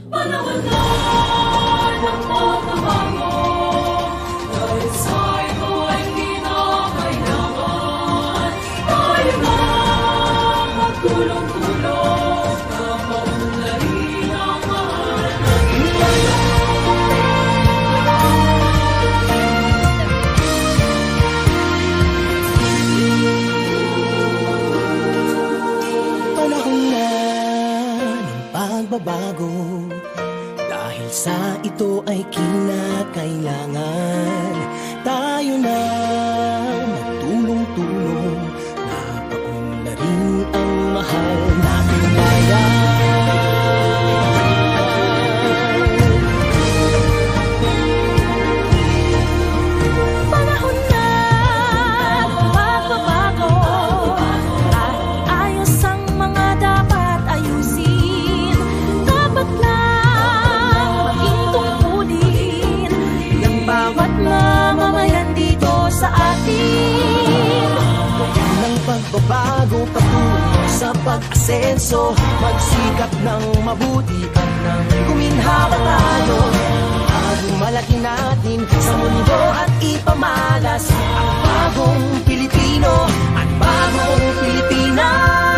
Panahon na ng pagbabago, dahil sa ito ay kinakailangan tayo na magtulong-tulong na paunlarin ang mahal natin ngayon. Panahon na ng pagbabago, dahil sa ito ay kinakailangan tayo na magtulong-tulong na paunlarin ang mahal nating bayan. Panahon na ng pagbabago, kahit ayos ang mga dapat ayusin, dapat lang maging tungkulin ng bawat mamamayan dito sa atin. Ng pagbabago patungo sa pag-asenso, magsikap ng mabuti at nang guminhawa tayo bago malaki natin sa mundo at ipamalas ang bagong Pilipino at bagong Pilipinas.